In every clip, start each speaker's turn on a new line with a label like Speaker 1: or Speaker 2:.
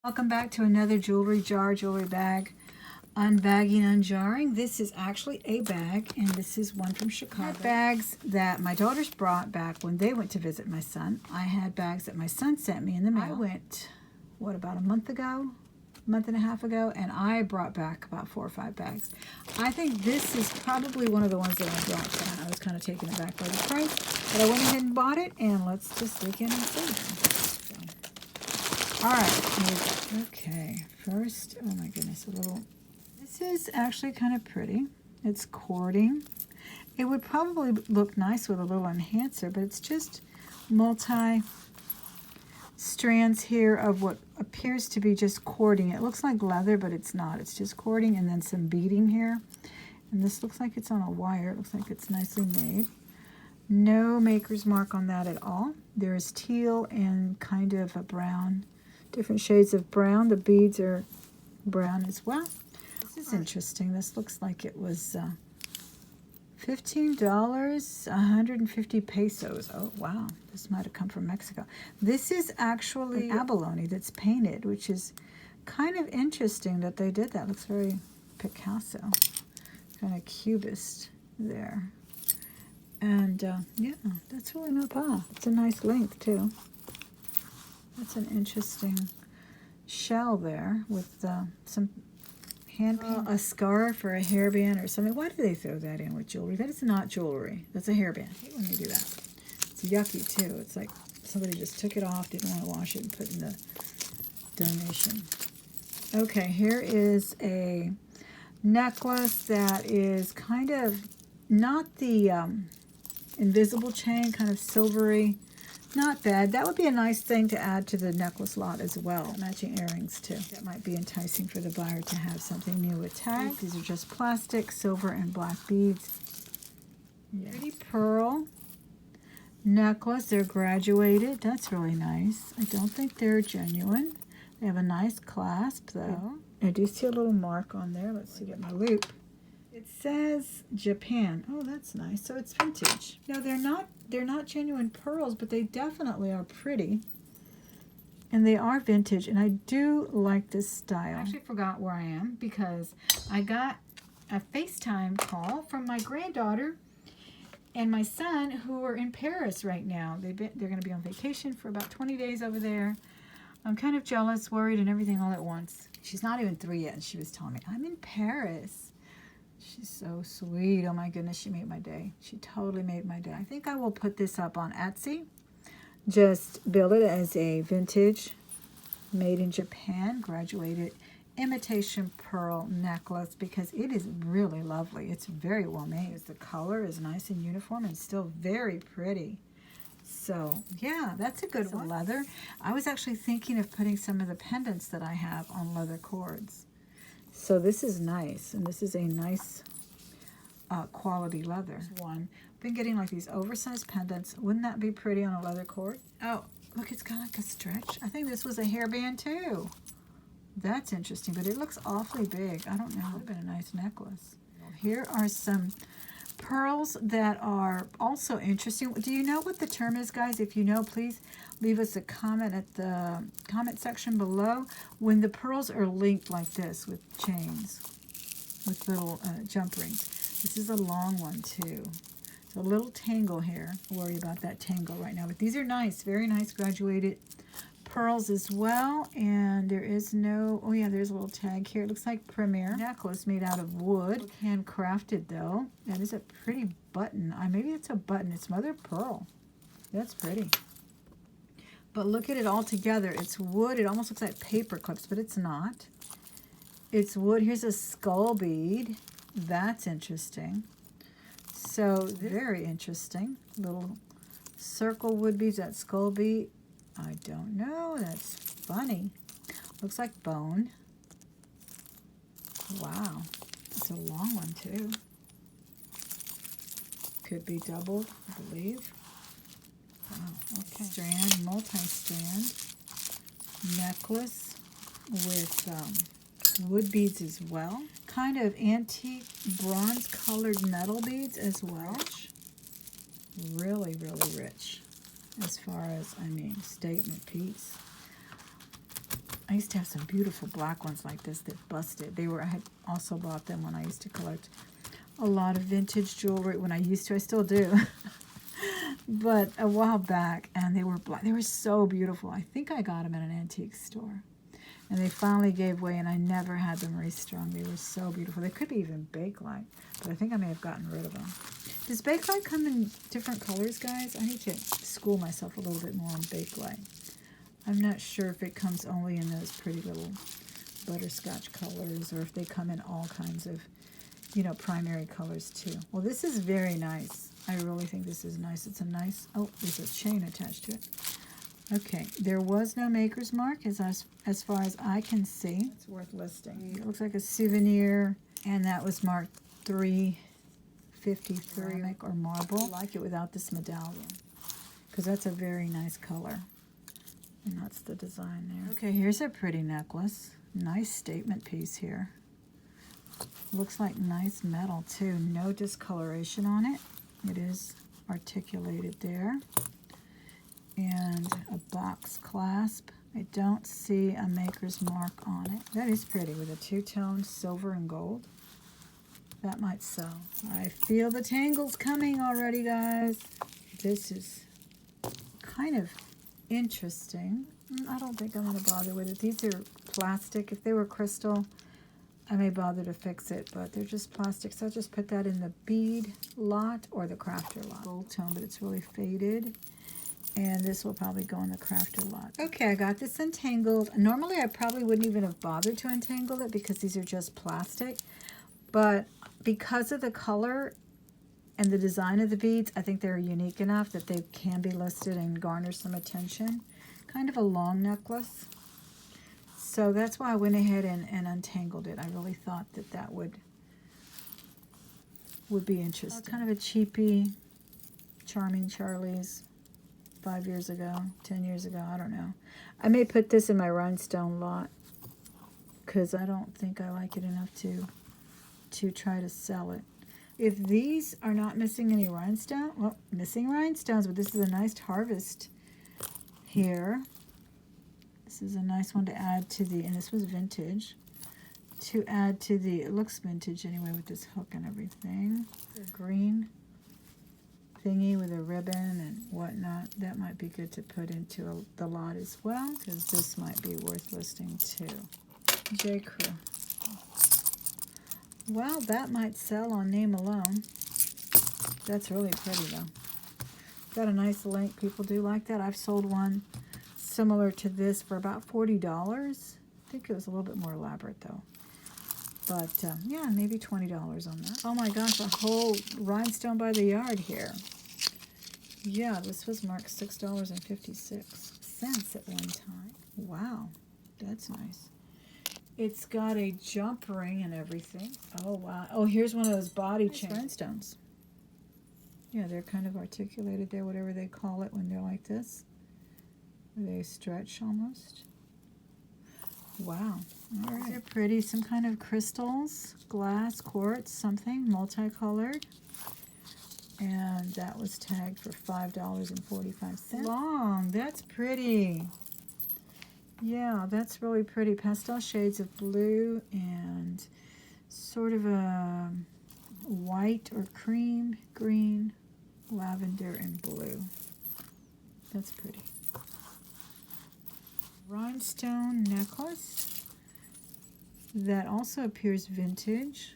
Speaker 1: Welcome back to another jewelry bag unbagging, unjarring. This is actually a bag, and this is one from Chicago. I had bags that my daughters brought back when they went to visit my son. I had bags that my son sent me in the mail. I went, about a month and a half ago, and I brought back about 4 or 5 bags. I think this is probably one of the ones that I brought back. I was kind of taken aback by the price, but I went ahead and bought it, and let's just dig in and see. All right, okay, first, oh my goodness, this is actually kind of pretty. It's cording. It would probably look nice with a little enhancer, but it's just multi strands here of what appears to be just cording. It looks like leather, but it's not. It's just cording and then some beading here. And this looks like it's on a wire. It looks like it's nicely made. No maker's mark on that at all. There is teal and kind of a brown. Different shades of brown. The beads are brown as well. This is interesting. This looks like it was $15, 150 pesos. Oh, wow. This might have come from Mexico. This is actually abalone that's painted, which is kind of interesting that they did that. Looks very Picasso. Kind of cubist there. And, yeah, that's really not bad. It's a nice length, too. That's an interesting shell there with some hand paint. A scarf or a hairband or something. Why do they throw that in with jewelry? That is not jewelry. That's a hairband. I hate when they do that. It's yucky, too. It's like somebody just took it off, didn't want to wash it, and put it in the donation. Okay, here is a necklace that is kind of not the invisible chain, kind of silvery. Not bad. That would be a nice thing to add to the necklace lot as well. Matching earrings too. That might be enticing for the buyer to have something new with tags. These are just plastic, silver and black beads. Yeah. Pretty pearl necklace. They're graduated. That's really nice. I don't think they're genuine. They have a nice clasp though. I do see a little mark on there. Let's see, get my loop. It says Japan. Oh, that's nice. So it's vintage. No, they're not genuine pearls, but they definitely are pretty. And they are vintage, and I do like this style. I actually forgot where I am because I got a FaceTime call from my granddaughter and my son, who are in Paris right now. They're going to be on vacation for about 20 days over there. I'm kind of jealous, worried, and everything all at once. She's not even 3 yet, and she was telling me, I'm in Paris. She's so sweet. Oh my goodness, she made my day. She totally made my day. I think I will put this up on Etsy. Just bill it as a vintage, made in Japan, graduated imitation pearl necklace because it is really lovely. It's very well made. The color is nice and uniform and still very pretty. So yeah, that's a good one. Leather. I was actually thinking of putting some of the pendants that I have on leather cords. So this is nice, and this is a nice quality leather. One. Been getting like these oversized pendants. Wouldn't that be pretty on a leather cord? Oh, look, it's got like a stretch. I think this was a hairband too. That's interesting, but it looks awfully big. I don't know. It would have been a nice necklace. Here are some pearls that are also interesting. Do you know what the term is, guys? If you know, please leave us a comment at the comment section below. When the pearls are linked like this with chains, with little jump rings. This is a long one too. It's a little tangle here. I'll worry about that tangle right now. But these are nice, very nice graduated pearls as well. And there is no, oh yeah, there's a little tag here. It looks like Premier necklace made out of wood. Handcrafted though. That is a pretty button. Maybe it's a button. It's mother of pearl. That's pretty. But look at it all together. It's wood. It almost looks like paper clips, but it's not. It's wood. Here's a skull bead. That's interesting. So very interesting. Little circle wood beads. That skull bead. I don't know. That's funny. Looks like bone. Wow. It's a long one too. Could be doubled, I believe. Wow. Okay. Strand, multi-strand necklace with wood beads as well. Kind of antique bronze colored metal beads as well. Really, really rich as far as, statement piece. I used to have some beautiful black ones like this that busted. I had also bought them when I used to collect a lot of vintage jewelry. When I still do. But a while back, and they were black. They were so beautiful. I think I got them at an antique store. And they finally gave way, and I never had them restrung. They were so beautiful. They could be even Bakelite, but I think I may have gotten rid of them. Does Bakelite come in different colors, guys? I need to school myself a little bit more on Bakelite. I'm not sure if it comes only in those pretty little butterscotch colors, or if they come in all kinds of, primary colors too. Well, this is very nice. I really think this is nice. It's a nice, there's a chain attached to it. Okay, there was no maker's mark as far as I can see. It's worth listing. It looks like a souvenir, and that was marked 353 ceramic or marble. I like it without this medallion, because that's a very nice color. And that's the design there. Okay, here's a pretty necklace. Nice statement piece here. Looks like nice metal too. No discoloration on it. It is articulated there. And a box clasp. I don't see a maker's mark on it. That is pretty with a two-tone silver and gold. That might sell. I feel the tangles coming already, guys. This is kind of interesting. I don't think I'm going to bother with it. These are plastic. If they were crystal, I may bother to fix it, but they're just plastic. So I'll just put that in the bead lot or the crafter lot. Gold tone, but it's really faded. And this will probably go in the crafter lot. Okay, I got this untangled. Normally, I probably wouldn't even have bothered to untangle it because these are just plastic. But because of the color and the design of the beads, I think they're unique enough that they can be listed and garner some attention. Kind of a long necklace. So that's why I went ahead and untangled it. I really thought that would be interesting. Kind of a cheapy, Charming Charlie's 5 years ago, 10 years ago, I don't know. I may put this in my rhinestone lot because I don't think I like it enough to try to sell it. If these are not missing any rhinestone, well, missing rhinestones, but this is a nice harvest here. This is a nice one to add to the, and this was vintage, to add to the, it looks vintage anyway with this hook and everything. The green thingy with a ribbon and whatnot. That might be good to put into the lot as well, because this might be worth listing too. J. Crew. Well, that might sell on name alone. That's really pretty though. Got a nice link. People do like that. I've sold one similar to this for about $40. I think it was a little bit more elaborate though. But yeah, maybe $20 on that. Oh my gosh, a whole rhinestone by the yard here. Yeah, this was marked $6.56 at one time. Wow, that's nice. It's got a jump ring and everything. Oh wow. Oh, here's one of those body chain rhinestones. Yeah, they're kind of articulated there, whatever they call it when they're like this. They stretch almost. Wow. All right. They're pretty. Some kind of crystals, glass, quartz, something, multicolored. And that was tagged for $5.45. Long. That's pretty. Yeah, that's really pretty. Pastel shades of blue and sort of a white or cream, green, lavender, and blue. That's pretty. Rhinestone necklace that also appears vintage.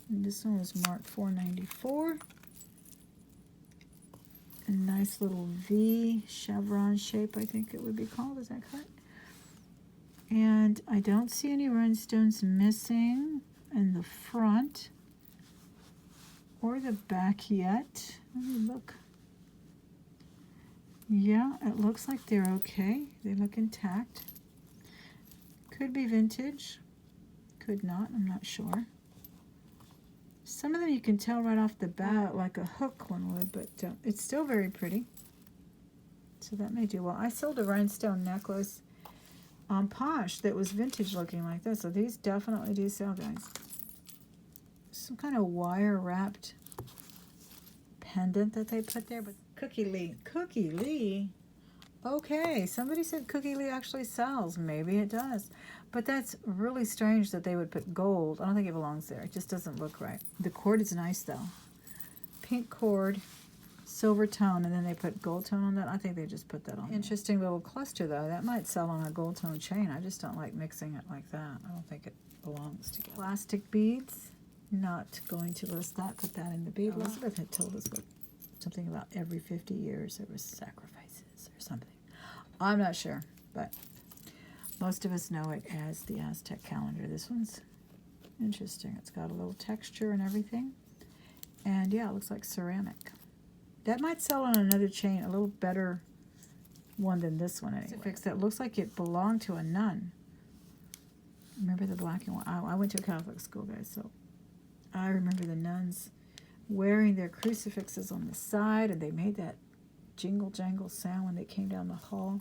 Speaker 1: And this one was marked $4.94. A nice little V chevron shape, I think it would be called. Is that correct? And I don't see any rhinestones missing in the front or the back yet. Let me look. Yeah, it looks like they're okay. They look intact. Could be vintage. Could not. I'm not sure. Some of them you can tell right off the bat, like a hook one would, but it's still very pretty. So that may do well. I sold a rhinestone necklace on Posh that was vintage looking like this. So these definitely do sell, guys. Some kind of wire wrapped pendant that they put there, but Cookie Lee. Okay, somebody said Cookie Lee actually sells. Maybe it does. But that's really strange that they would put gold. I don't think it belongs there. It just doesn't look right. The cord is nice, though. Pink cord, silver tone, and then they put gold tone on that. I think they just put that on. Interesting little cluster, though. That might sell on a gold tone chain. I just don't like mixing it like that. I don't think it belongs together. Plastic beads. Not going to list that. Put that in the bead. Elizabeth had told us something about every 50 years there was sacrifices or something. I'm not sure, but most of us know it as the Aztec calendar. This one's interesting. It's got a little texture and everything. And yeah, it looks like ceramic. That might sell on another chain, a little better one than this one anyway. Crucifix that looks like it belonged to a nun. Remember the black and white? I went to a Catholic school, guys, so I remember the nuns wearing their crucifixes on the side, and they made that jingle jangle sound when they came down the hall.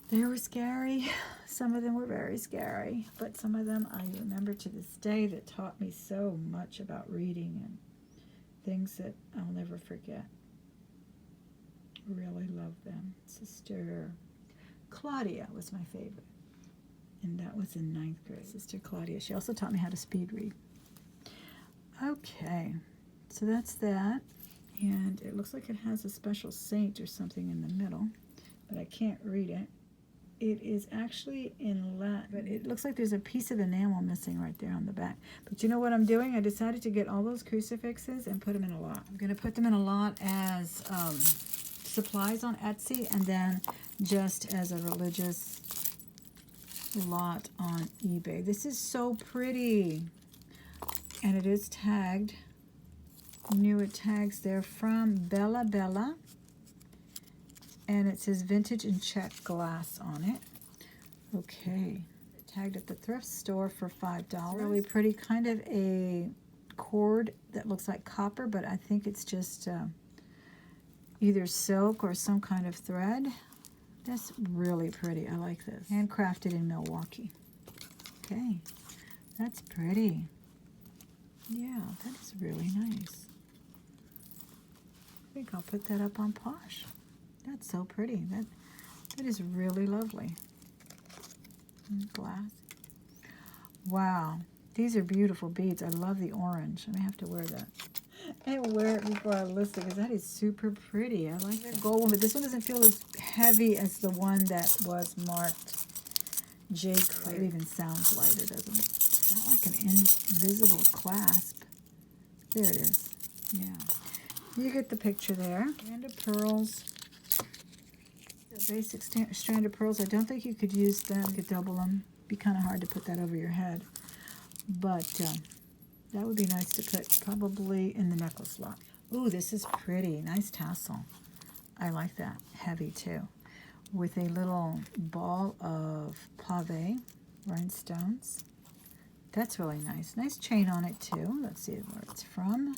Speaker 1: They were scary. Some of them were very scary, but some of them I remember to this day that taught me so much about reading and things that I'll never forget. Really love them. Sister Claudia was my favorite, and that was in 9th grade. Sister Claudia. She also taught me how to speed read. Okay, so that's that, and it looks like it has a special saint or something in the middle, but I can't read it. It is actually in Latin, but it looks like there's a piece of enamel missing right there on the back. But you know what I'm doing? I decided to get all those crucifixes and put them in a lot. I'm going to put them in a lot as supplies on Etsy, and then just as a religious lot on eBay. This is so pretty. And it is tagged. Newer tags there from Bella Bella. And it says vintage and check glass on it. Okay. Tagged at the thrift store for $5. Really pretty. Kind of a cord that looks like copper, but I think it's just either silk or some kind of thread. That's really pretty. I like this. Handcrafted in Milwaukee. Okay. That's pretty. Yeah, that is really nice. I think I'll put that up on Posh. That's so pretty. That is really lovely. Glass. Wow, these are beautiful beads. I love the orange. I may have to wear that. And wear it before I list it, because that is super pretty. I like that gold one, but this one doesn't feel as heavy as the one that was marked J. Crew. It even sounds lighter, doesn't it? It's not like an invisible clasp. There it is. Yeah. You get the picture there. Strand of pearls. The basic strand of pearls. I don't think you could use them. You could double them. Be kind of hard to put that over your head. But that would be nice to put probably in the necklace lock. Ooh, this is pretty. Nice tassel. I like that. Heavy too. With a little ball of pave rhinestones. That's really nice. Nice chain on it too. Let's see where it's from.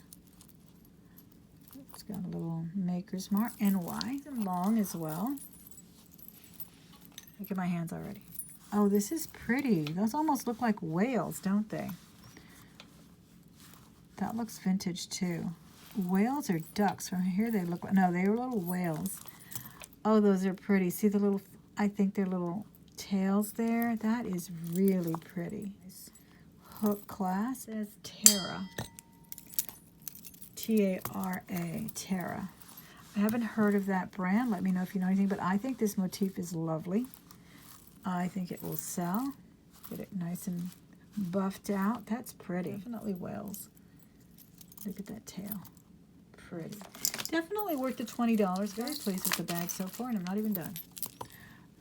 Speaker 1: It's got a little maker's mark. NY. And long as well. Look at my hands already. Oh, this is pretty. Those almost look like whales, don't they? That looks vintage too. Whales or ducks? From here they look like, no, they were little whales. Oh, those are pretty. See the little, I think they're little tails there. That is really pretty. Hook class. It says Tara. T-A-R-A. Tara. I haven't heard of that brand. Let me know if you know anything, but I think this motif is lovely. I think it will sell. Get it nice and buffed out. That's pretty. Definitely whales. Look at that tail. Pretty. Definitely worth the $20. Very pleased with the bag so far, and I'm not even done.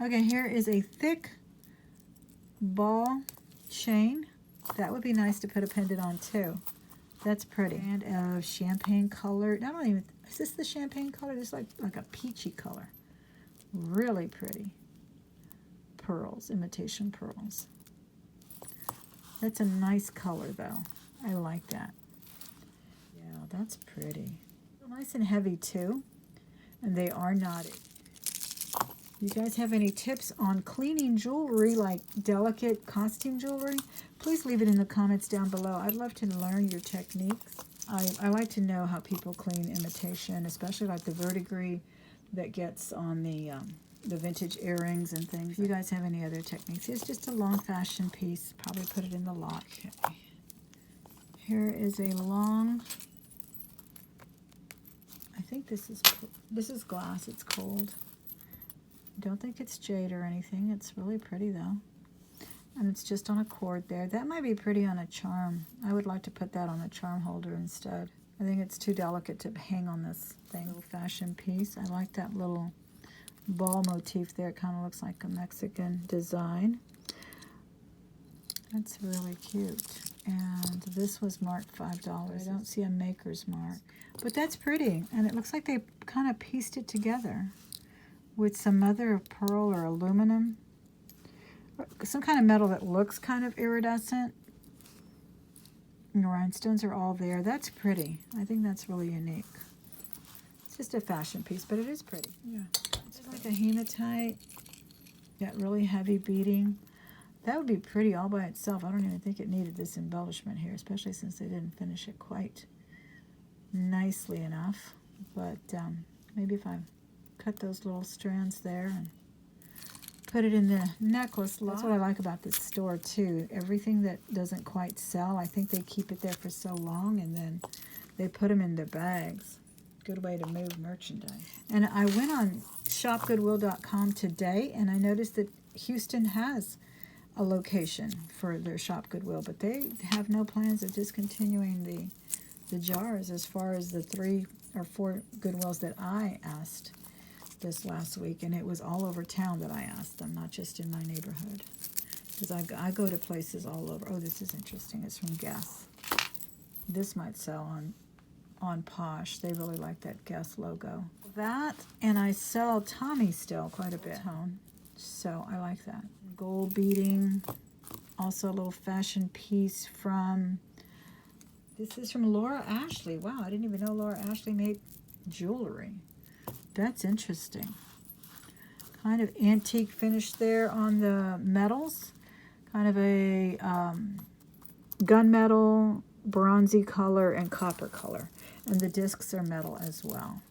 Speaker 1: Okay, here is a thick ball chain. That would be nice to put a pendant on too. That's pretty. And of champagne color. I don't even, is this the champagne color? Just like a peachy color. Really pretty. Pearls, imitation pearls. That's a nice color though. I like that. Yeah, that's pretty. Nice and heavy too. And they are knotted. You guys have any tips on cleaning jewelry, like delicate costume jewelry? Please leave it in the comments down below. I'd love to learn your techniques. I like to know how people clean imitation, especially like the verdigris, that gets on the vintage earrings and things. If you guys have any other techniques, it's just a long fashion piece. Probably put it in the lot. Okay. Here is a long, I think this is glass. It's cold. Don't think it's jade or anything. It's really pretty though. And it's just on a cord there. That might be pretty on a charm. I would like to put that on a charm holder instead. I think it's too delicate to hang on this thing. Little fashion piece. I like that little ball motif there. It kind of looks like a Mexican design. That's really cute. And this was marked $5. I don't see a maker's mark. But that's pretty. And it looks like they kind of pieced it together with some mother of pearl or aluminum. Some kind of metal that looks kind of iridescent. And the rhinestones are all there. That's pretty. I think that's really unique. It's just a fashion piece, but it is pretty. Yeah. It's like a hematite. Got really heavy beading. That would be pretty all by itself. I don't even think it needed this embellishment here, especially since they didn't finish it quite nicely enough. But maybe if I cut those little strands there and put it in the necklace lot. That's what I like about this store too. Everything that doesn't quite sell, I think they keep it there for so long and then they put them in their bags. Good way to move merchandise. And I went on shopgoodwill.com today and I noticed that Houston has a location for their Shop Goodwill, but they have no plans of discontinuing the jars as far as the 3 or 4 Goodwills that I asked this last week, and it was all over town that I asked them, not just in my neighborhood, because I go to places all over. Oh, this is interesting. It's from Guess. This might sell on Posh. They really like that Guess logo. That, and I sell Tommy still quite a bit. So I like that. Gold beading. Also a little fashion piece from, this is from Laura Ashley. Wow, I didn't even know Laura Ashley made jewelry. That's interesting. Kind of antique finish there on the metals. Kind of a gunmetal, bronzy color, and copper color. And the discs are metal as well.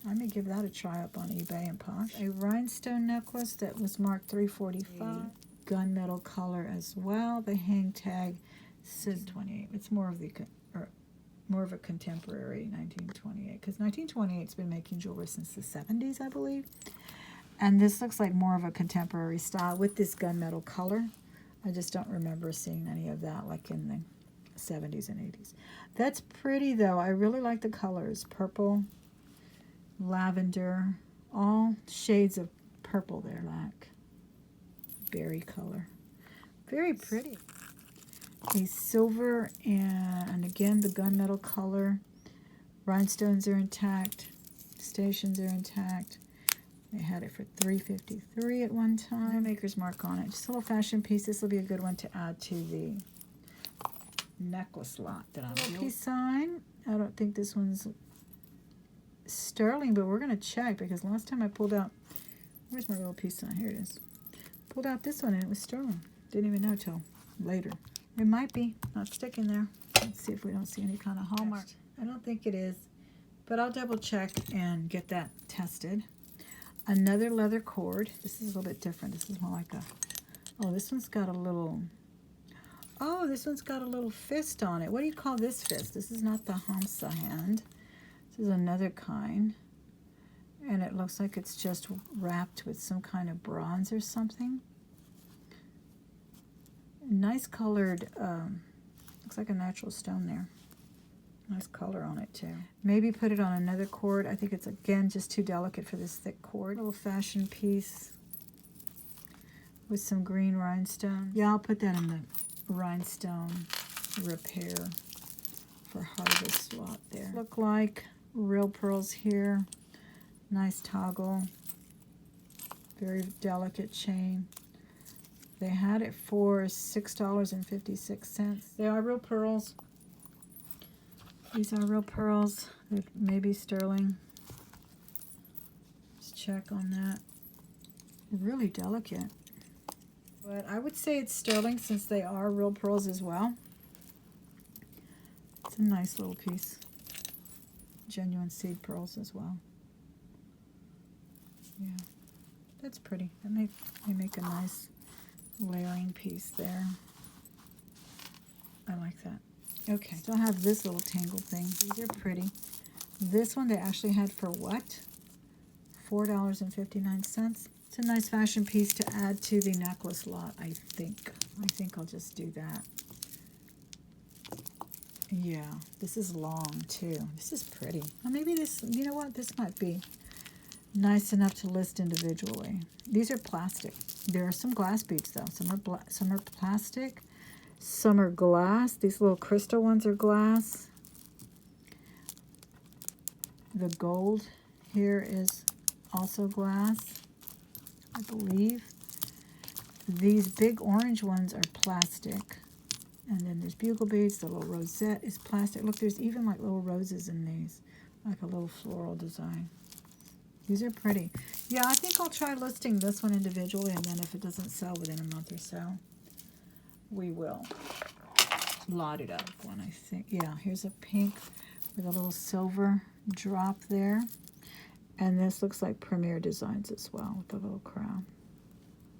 Speaker 1: I may give that a try up on eBay and Posh. A rhinestone necklace that was marked $345. Gunmetal color as well. The hang tag says 28. It's more of a contemporary 1928, because 1928's been making jewelry since the 70s, I believe. And this looks like more of a contemporary style with this gunmetal color. I just don't remember seeing any of that like in the 70s and 80s. That's pretty though. I really like the colors. Purple, lavender, all shades of purple there. Black, berry color. Very pretty. A silver and again the gunmetal color. Rhinestones are intact. Stations are intact. They had it for $353 at one time. No maker's mark on it. Just a little fashion piece. This will be a good one to add to the necklace lot that I'm doing. Peace sign. I don't think this one's sterling, but we're going to check because last time I pulled out, where's my little peace sign? Here it is. Pulled out this one and it was sterling. Didn't even know till later. It might be. Not sticking there. Let's see if we don't see any kind of hallmark. I don't think it is, but I'll double check and get that tested. Another leather cord. This is a little bit different. This is more like a, oh, this one's got a little, oh, this one's got a little fist on it. What do you call this fist? This is not the Hamsa hand. This is another kind. And it looks like it's just wrapped with some kind of bronze or something. Nice colored, looks like a natural stone there. Nice color on it too. Maybe put it on another cord. I think it's again just too delicate for this thick cord. Little fashion piece with some green rhinestone. Yeah, I'll put that in the rhinestone repair for harvest lot there. Look like real pearls here. Nice toggle. Very delicate chain. They had it for $6.56. They are real pearls. These are real pearls. They may be sterling. Just check on that. Really delicate. But I would say it's sterling since they are real pearls as well. It's a nice little piece. Genuine seed pearls as well. Yeah, that's pretty. They make a nice layering piece there. I like that. Okay, still have this little tangled thing. These are pretty. This one they actually had for what? $4.59. It's a nice fashion piece to add to the necklace lot, I think. I think I'll just do that. Yeah, this is long too. This is pretty. Well, maybe this, you know what? This might be nice enough to list individually. These are plastic. There are some glass beads though. Some are plastic. Some are glass. These little crystal ones are glass. The gold here is also glass, I believe. These big orange ones are plastic. And then there's bugle beads. The little rosette is plastic. Look, there's even like little roses in these, like a little floral design. These are pretty. Yeah, I think I'll try listing this one individually, and then if it doesn't sell within a month or so, we will lot it up one, I think. Yeah, here's a pink with a little silver drop there. And this looks like Premier Designs as well with the little crown.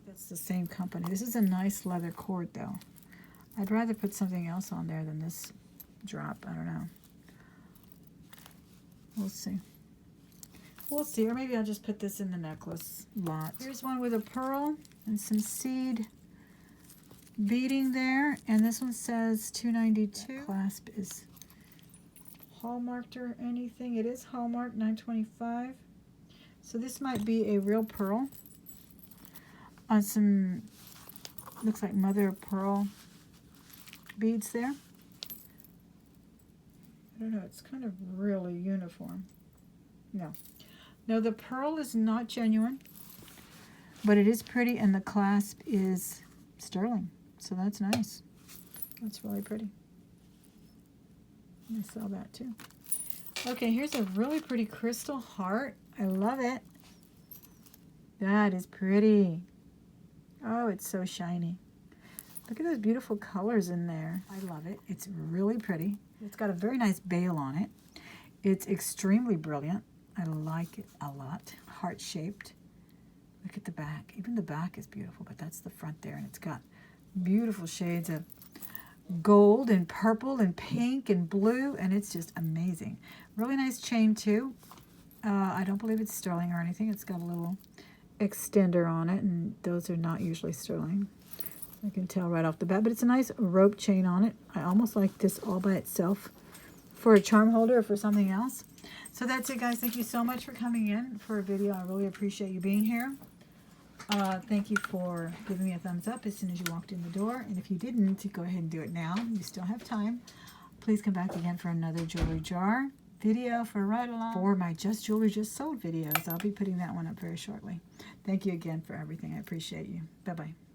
Speaker 1: That's the same company. This is a nice leather cord though. I'd rather put something else on there than this drop. I don't know. We'll see. We'll see. Or maybe I'll just put this in the necklace lot. Here's one with a pearl and some seed beading there. And this one says $2.92. That clasp is hallmarked or anything. It is hallmarked, $9.25. So this might be a real pearl on some, looks like mother of pearl beads there. I don't know, it's kind of really uniform. No, the pearl is not genuine, but it is pretty, and the clasp is sterling, so that's nice. That's really pretty. I saw that too. Okay, here's a really pretty crystal heart. I love it. That is pretty. Oh, it's so shiny. Look at those beautiful colors in there. I love it. It's really pretty. It's got a very nice bail on it. It's extremely brilliant. I like it a lot. Heart-shaped. Look at the back. Even the back is beautiful, but that's the front there. And it's got beautiful shades of gold and purple and pink and blue, and it's just amazing. Really nice chain too. I don't believe it's sterling or anything. It's got a little extender on it, and those are not usually sterling. I can tell right off the bat, but it's a nice rope chain on it. I almost like this all by itself for a charm holder or for something else. So that's it, guys. Thank you so much for coming in for a video. I really appreciate you being here. Thank you for giving me a thumbs up as soon as you walked in the door. And if you didn't, go ahead and do it now. You still have time. Please come back again for another jewelry jar video for right along for my Just Jewelry Just Sold videos. I'll be putting that one up very shortly. Thank you again for everything. I appreciate you. Bye-bye.